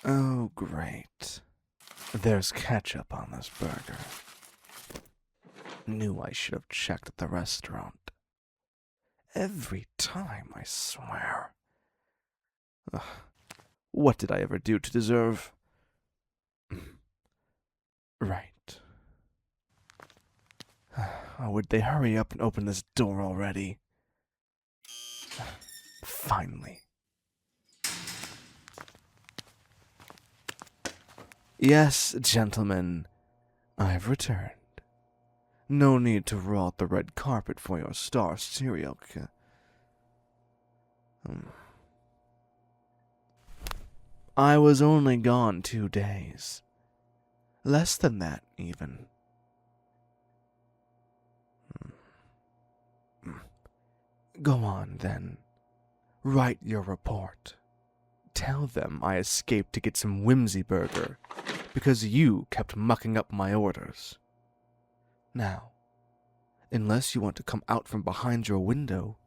Oh, great. There's ketchup on this burger. Knew I should have checked at the restaurant. Every time, I swear. Ugh, what did I ever do to deserve... Right. Oh, would they hurry up and open this door already? Finally. Yes, gentlemen, I've returned. No need to roll out the red carpet for your star serial I was only gone 2 days. Less than that, even. Go on, then. Write your report. Tell them I escaped to get some whimsy burger because you kept mucking up my orders. Now, unless you want to come out from behind your window,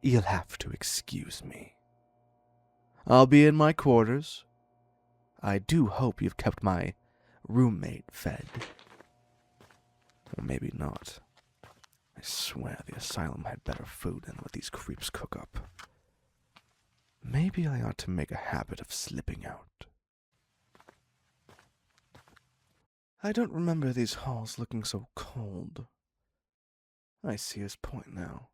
you'll have to excuse me. I'll be in my quarters. I do hope you've kept my roommate fed. Or maybe not. I swear the asylum had better food than what these creeps cook up. Maybe I ought to make a habit of slipping out. I don't remember these halls looking so cold. I see his point now.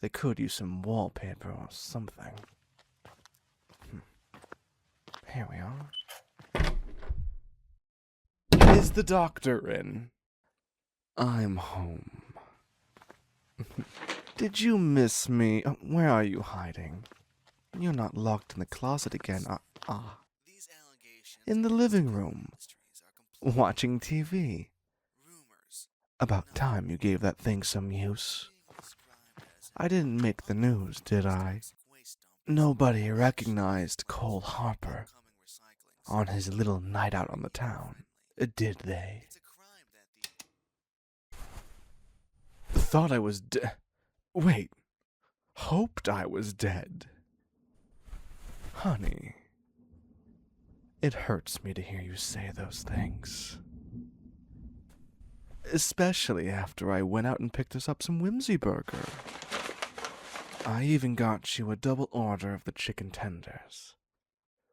They could use some wallpaper or something. Here we are. Is the doctor in? I'm home. Did you miss me? Where are you hiding? You're not locked in the closet again, in the living room, watching TV. About time you gave that thing some use. I didn't make the news, did I? Nobody recognized Cole Harper on his little night out on the town, did they? Thought I was dead. Wait, hoped I was dead. Honey, it hurts me to hear you say those things. Especially after I went out and picked us up some whimsy burger. I even got you a double order of the chicken tenders,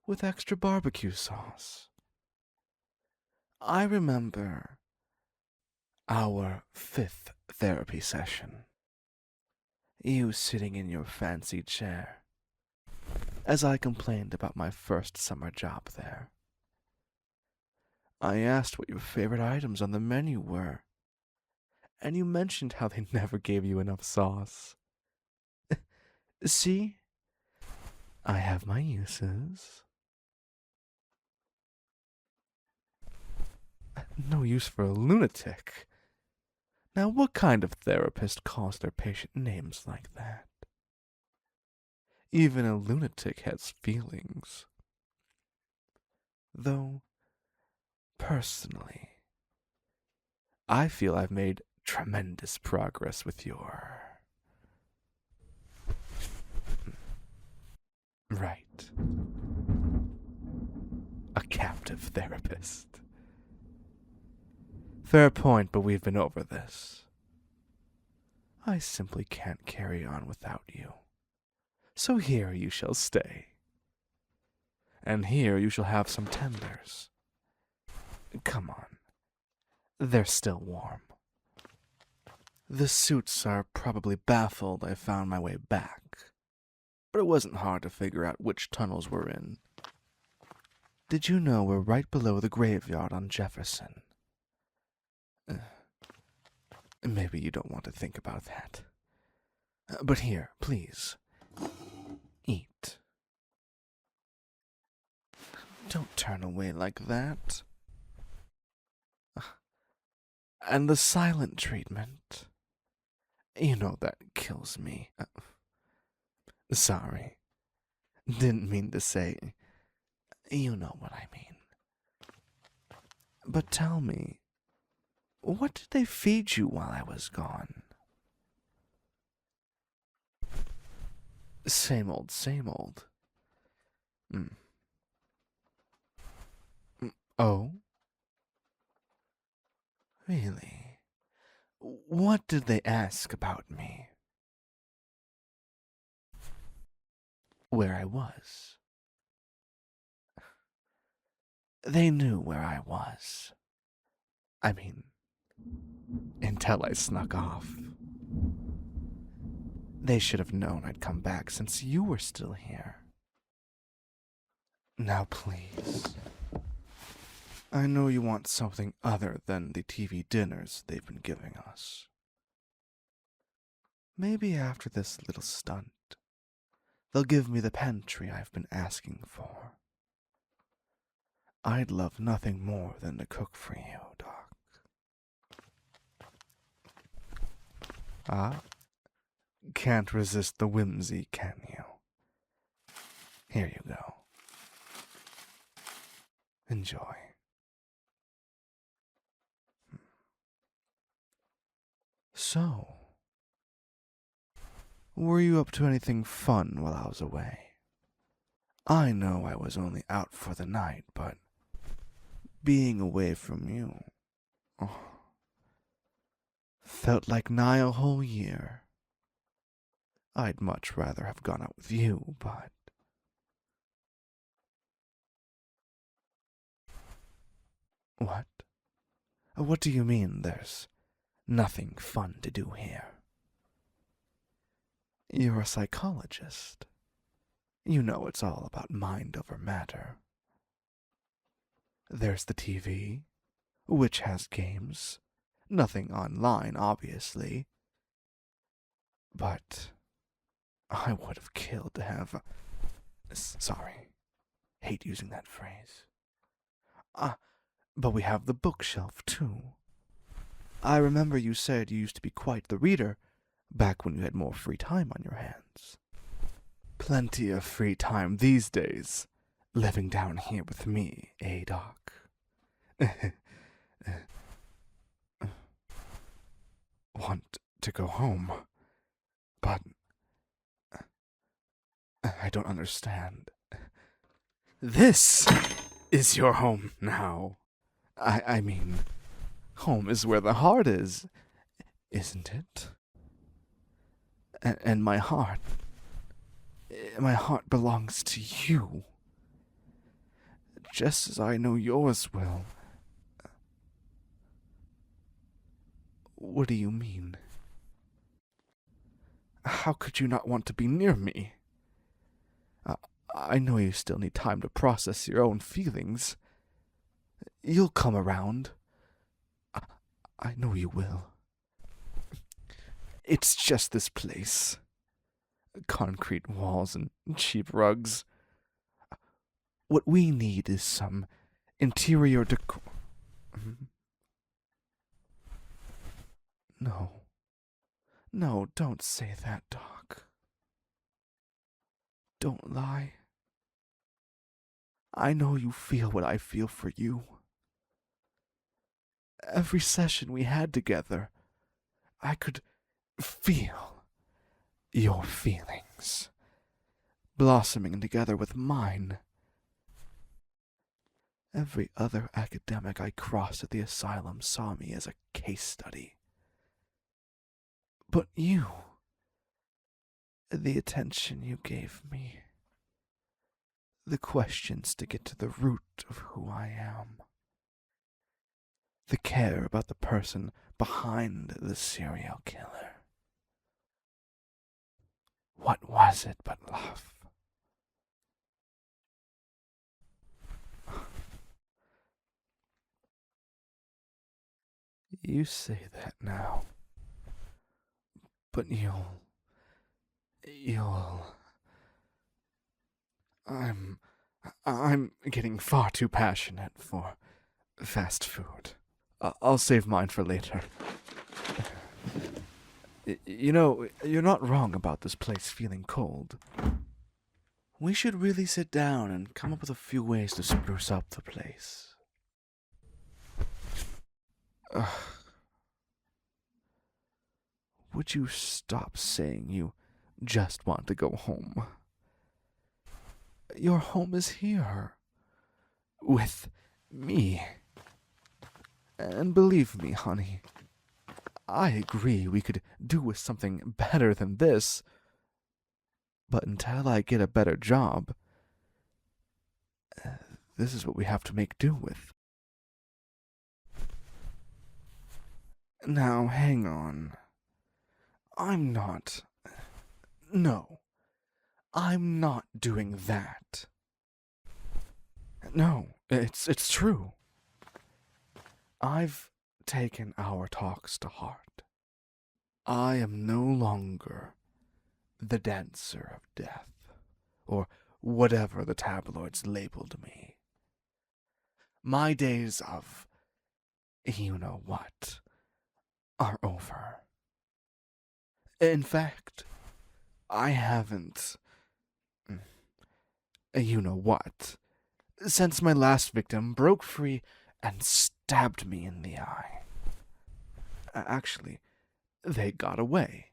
with extra barbecue sauce. I remember our 5th therapy session. You sitting in your fancy chair, as I complained about my first summer job there. I asked what your favorite items on the menu were, and you mentioned how they never gave you enough sauce. See? I have my uses. No use for a lunatic. Now, what kind of therapist calls their patient names like that? Even a lunatic has feelings. Though, personally, I feel I've made tremendous progress with your... Right. A captive therapist. Fair point, but we've been over this. I simply can't carry on without you. So here you shall stay. And here you shall have some tenders. Come on. They're still warm. The suits are probably baffled I found my way back. But it wasn't hard to figure out which tunnels we're in. Did you know we're right below the graveyard on Jefferson? Maybe you don't want to think about that. But here, please. Eat. Don't turn away like that. And the silent treatment. You know that kills me. Sorry. Didn't mean to say. You know what I mean. But tell me, what did they feed you while I was gone? Same old, same old. Oh? Really? What did they ask about me? Where I was. They knew where I was. I mean, until I snuck off. They should have known I'd come back since you were still here. Now please. I know you want something other than the TV dinners they've been giving us. Maybe after this little stunt, they'll give me the pantry I've been asking for. I'd love nothing more than to cook for you, Doc. Ah, can't resist the whimsy, can you? Here you go. Enjoy. So, were you up to anything fun while I was away? I know I was only out for the night, but being away from you, oh, felt like nigh a whole year. I'd much rather have gone out with you, but... What? What do you mean there's nothing fun to do here? You're a psychologist. You know it's all about mind over matter. There's the TV, which has games. Nothing online, obviously. But I would have killed to have... Sorry. Hate using that phrase. But we have the bookshelf, too. I remember you said you used to be quite the reader back when you had more free time on your hands. Plenty of free time these days, living down here with me, eh, Doc? Want to go home, but I don't understand. This is your home now. I mean, home is where the heart is, isn't it? And my heart belongs to you. Just as I know yours will. What do you mean? How could you not want to be near me? I know you still need time to process your own feelings. You'll come around. I know you will. It's just this place. Concrete walls and cheap rugs. What we need is some interior decor. No, don't say that, Doc. Don't lie. I know you feel what I feel for you. Every session we had together, I could feel your feelings blossoming together with mine. Every other academic I crossed at the asylum saw me as a case study. But you, the attention you gave me, the questions to get to the root of who I am, the care about the person behind the serial killer. What was it but love? You say that now, but you'll... I'm getting far too passionate for fast food. I'll save mine for later. You know, you're not wrong about this place feeling cold. We should really sit down and come up with a few ways to spruce up the place. Would you stop saying you just want to go home? Your home is here. With Me. And believe me, honey, I agree we could do with something better than this, but until I get a better job, this is what we have to make do with. Now, hang on. I'm not. No, I'm not doing that. No, it's true. I've taken our talks to heart. I am no longer the dancer of death, or whatever the tabloids labeled me. My days of you know what are over. In fact, I haven't you know what since my last victim broke free and stabbed me in the eye. Actually, they got away,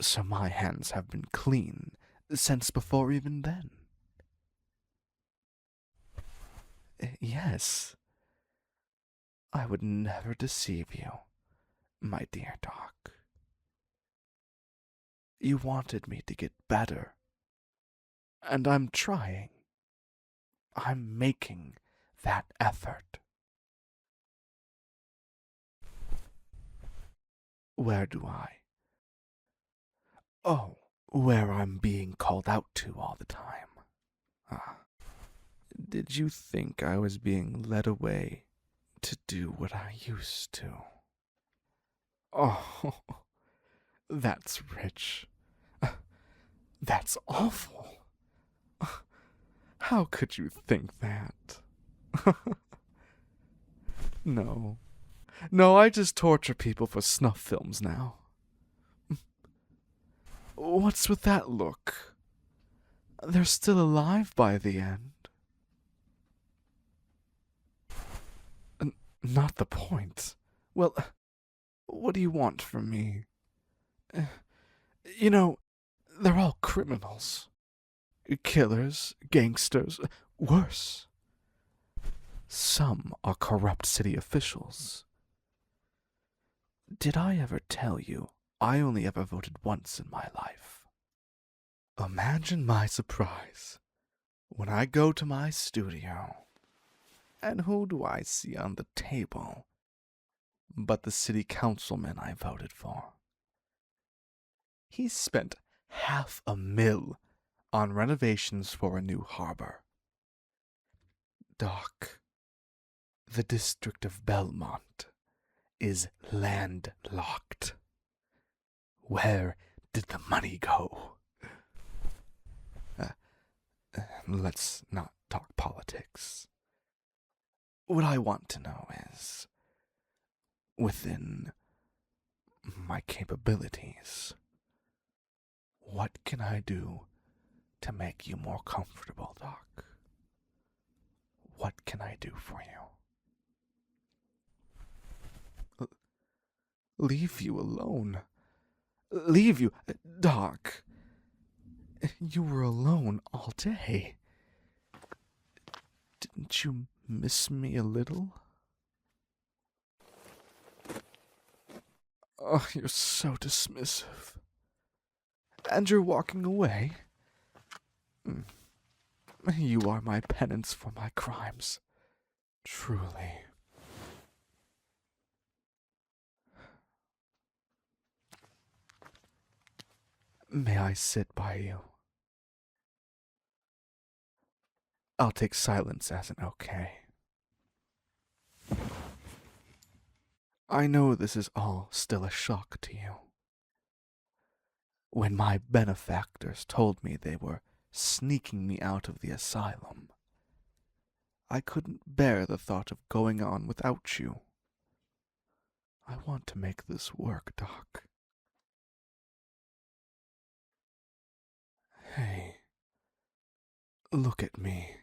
so my hands have been clean since before even then. Yes, I would never deceive you, my dear Doc. You wanted me to get better, and I'm trying. I'm making that effort. Where do I? Oh, where I'm being called out to all the time. Ah, did you think I was being led away to do what I used to? Oh, that's rich. That's awful. How could you think that? No. No, I just torture people for snuff films now. What's with that look? They're still alive by the end. Not the point. Well, what do you want from me? You know, they're all criminals. Killers, gangsters, worse. Some are corrupt city officials. Did I ever tell you I only ever voted once in my life? Imagine my surprise when I go to my studio. And who do I see on the table but the city councilman I voted for? He spent $500,000 on renovations for a new harbor. Doc, the district of Belmont is landlocked. Where did the money go? Let's not talk politics. What I want to know is, within my capabilities, what can I do to make you more comfortable, Doc? What can I do for you? Leave you alone. Leave you, Doc. You were alone all day. Didn't you miss me a little? Oh, you're so dismissive. And you're walking away. You are my penance for my crimes. Truly. May I sit by you? I'll take silence as an okay. I know this is all still a shock to you. When my benefactors told me they were sneaking me out of the asylum, I couldn't bear the thought of going on without you. I want to make this work, Doc. Hey, look at me.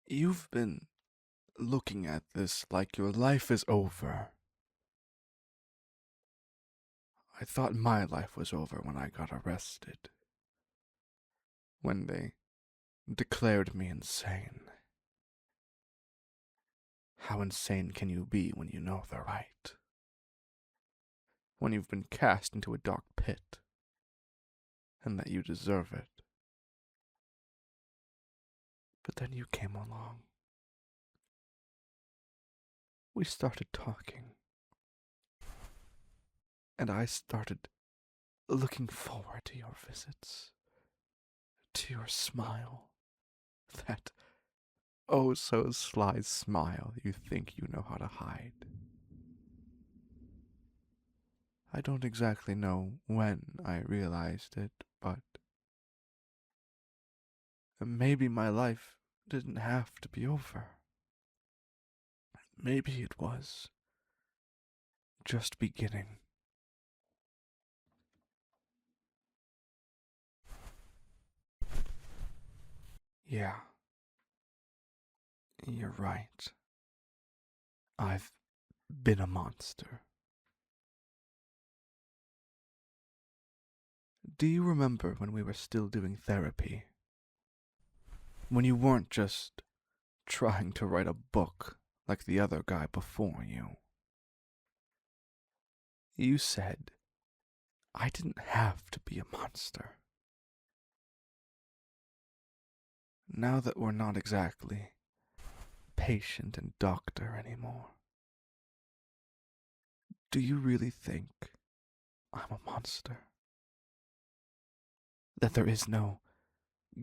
You've been looking at this like your life is over. I thought my life was over when I got arrested. When they declared me insane. How insane can you be when you know they're right? When you've been cast into a dark pit, and that you deserve it. But then you came along. We started talking. And I started looking forward to your visits, to your smile, that oh so sly smile you think you know how to hide. I don't exactly know when I realized it, but maybe my life didn't have to be over. Maybe it was just beginning. Yeah, you're right. I've been a monster. Do you remember when we were still doing therapy? When you weren't just trying to write a book like the other guy before you? You said I didn't have to be a monster. Now that we're not exactly patient and doctor anymore, do you really think I'm a monster? That there is no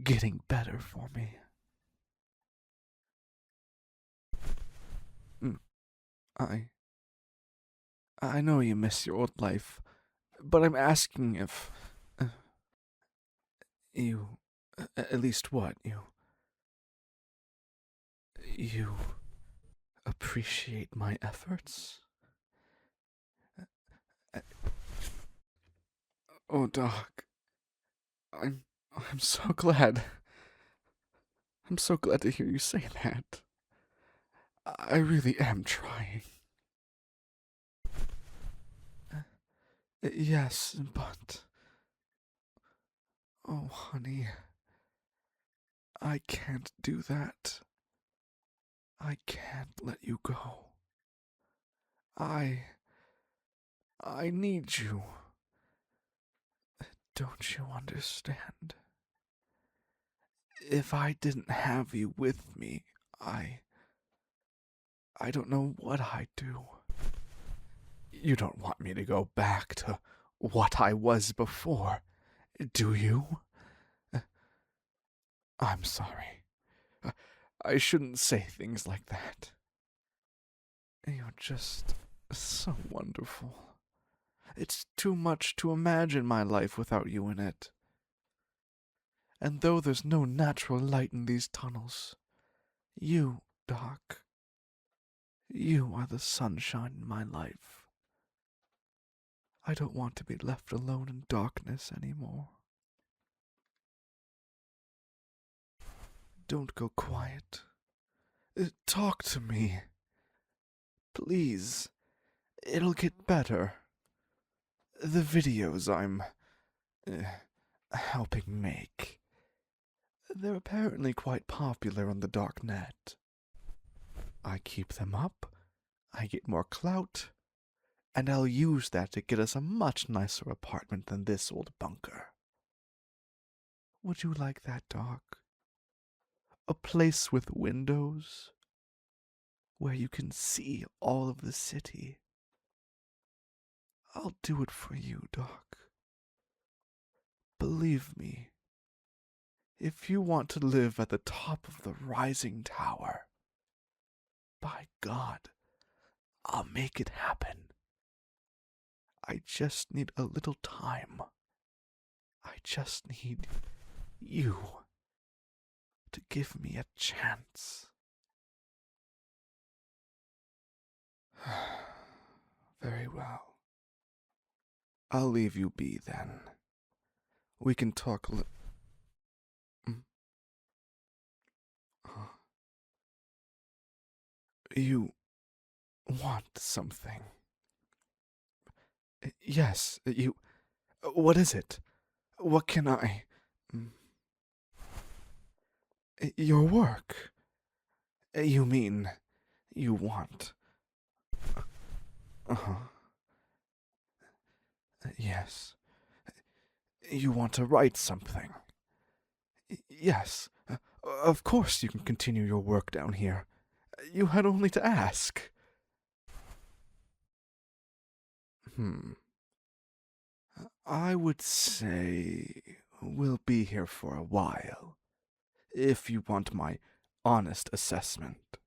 getting better for me? Mm, I I know you miss your old life, but I'm asking if you, at least what, you appreciate my efforts? Uh, Oh, Doc, I'm I'm so glad. I'm so glad to hear you say that. I really am trying. Yes, but oh, honey, I can't do that. I can't let you go. I I need you. Don't you understand? If I didn't have you with me, I don't know what I'd do. You don't want me to go back to what I was before, do you? I'm sorry. I shouldn't say things like that. You're just so wonderful. It's too much to imagine my life without you in it. And though there's no natural light in these tunnels, you, Doc, you are the sunshine in my life. I don't want to be left alone in darkness anymore. Don't go quiet. Talk to me. Please. It'll get better. The videos I'm helping make, they're apparently quite popular on the dark net. I keep them up, I get more clout, and I'll use that to get us a much nicer apartment than this old bunker. Would you like that, Doc? A place with windows, where you can see all of the city. I'll do it for you, Doc. Believe me, if you want to live at the top of the rising tower, by God, I'll make it happen. I just need a little time. I just need you to give me a chance. Very well. I'll leave you be then. We can talk Mm. Uh, You want something. Yes, you. What is it? What can I. Mm. Your work. You mean you want. Uh-huh. Yes. You want to write something. Yes. Of course you can continue your work down here. You had only to ask. I would say we'll be here for a while, if you want my honest assessment.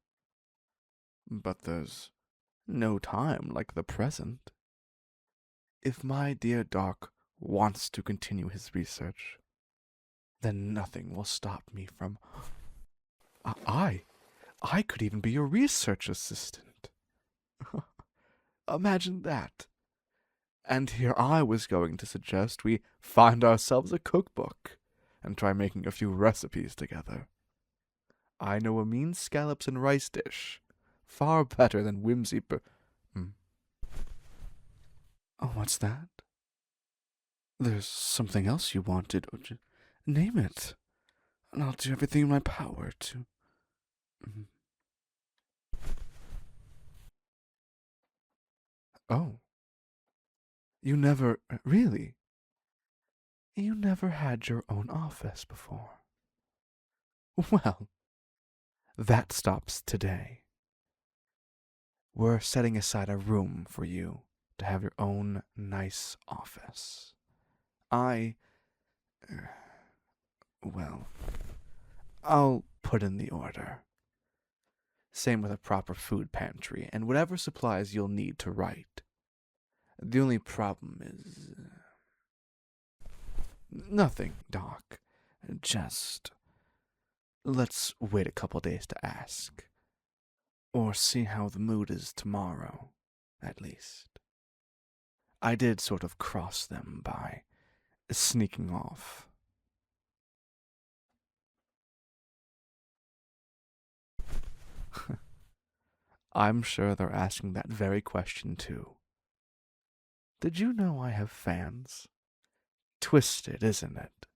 But there's no time like the present. If my dear Doc wants to continue his research, then nothing will stop me from... I could even be your research assistant. Imagine that. And here I was going to suggest we find ourselves a cookbook and try making a few recipes together. I know a mean scallops and rice dish far better than Oh, what's that? There's something else you wanted. Name it, and I'll do everything in my power to... Oh. You never... Really? You never had your own office before? Well, that stops today. We're setting aside a room for you to have your own nice office. Well, I'll put in the order. Same with a proper food pantry and whatever supplies you'll need to write. The only problem is... Nothing, Doc. Just... Let's wait a couple days to ask. Or see how the mood is tomorrow, at least. I did sort of cross them by sneaking off. I'm sure they're asking that very question too. Did you know I have fans? Twisted, isn't it?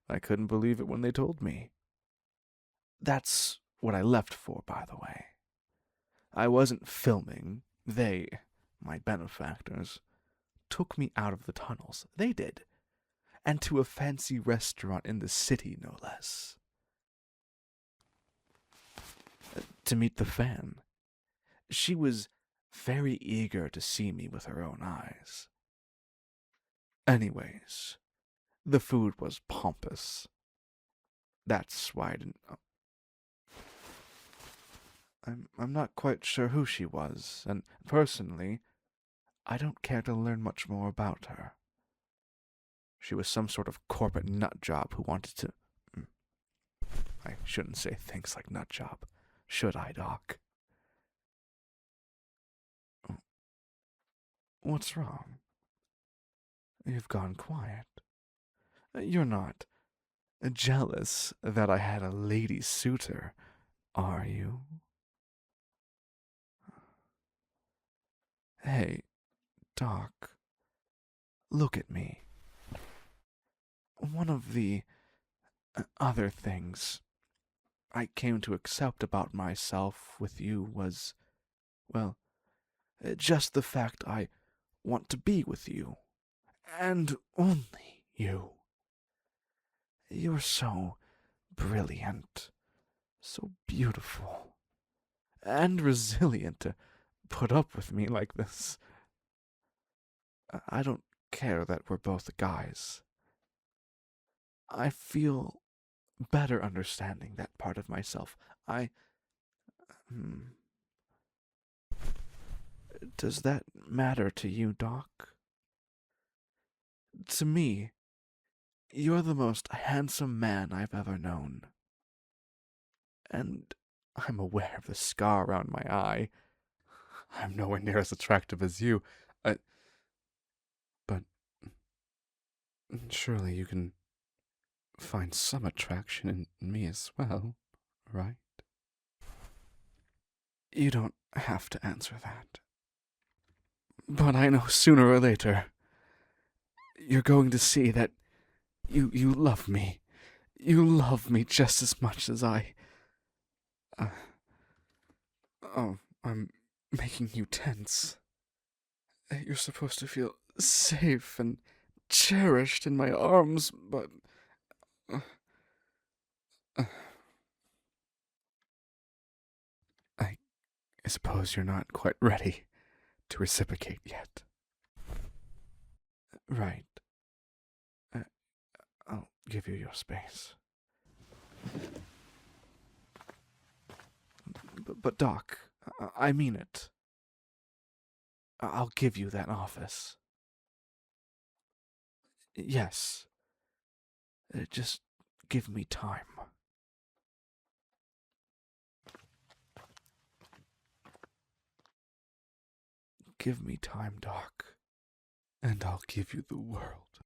I couldn't believe it when they told me. That's what I left for, by the way. I wasn't filming. They, my benefactors, took me out of the tunnels. They did. And to a fancy restaurant in the city, no less. To meet the fan. She was very eager to see me with her own eyes. Anyways, the food was pompous. That's why I didn't... I'm not quite sure who she was, and personally, I don't care to learn much more about her. She was some sort of corporate nutjob who wanted to... I shouldn't say things like nutjob, should I, Doc? What's wrong? You've gone quiet. You're not jealous that I had a lady suitor, are you? Hey, Doc, look at me. One of the other things I came to accept about myself with you was, well, just the fact I want to be with you, and only you. You're so brilliant, so beautiful, and resilient to put up with me like this. I don't care that we're both guys. I feel better understanding that part of myself. Does that matter to you, Doc? To me, you're the most handsome man I've ever known. And I'm aware of the scar around my eye. I'm nowhere near as attractive as you. But surely you can find some attraction in me as well, right? You don't have to answer that. But I know sooner or later, you're going to see that you love me. You love me just as much as I... Oh, I'm making you tense. You're supposed to feel safe and cherished in my arms, but... uh, uh, I suppose you're not quite ready to reciprocate yet. Right. Uh, I'll give you your space. But Doc, I mean it. I'll give you that office. Yes. Just give me time. Give me time, Doc, and I'll give you the world.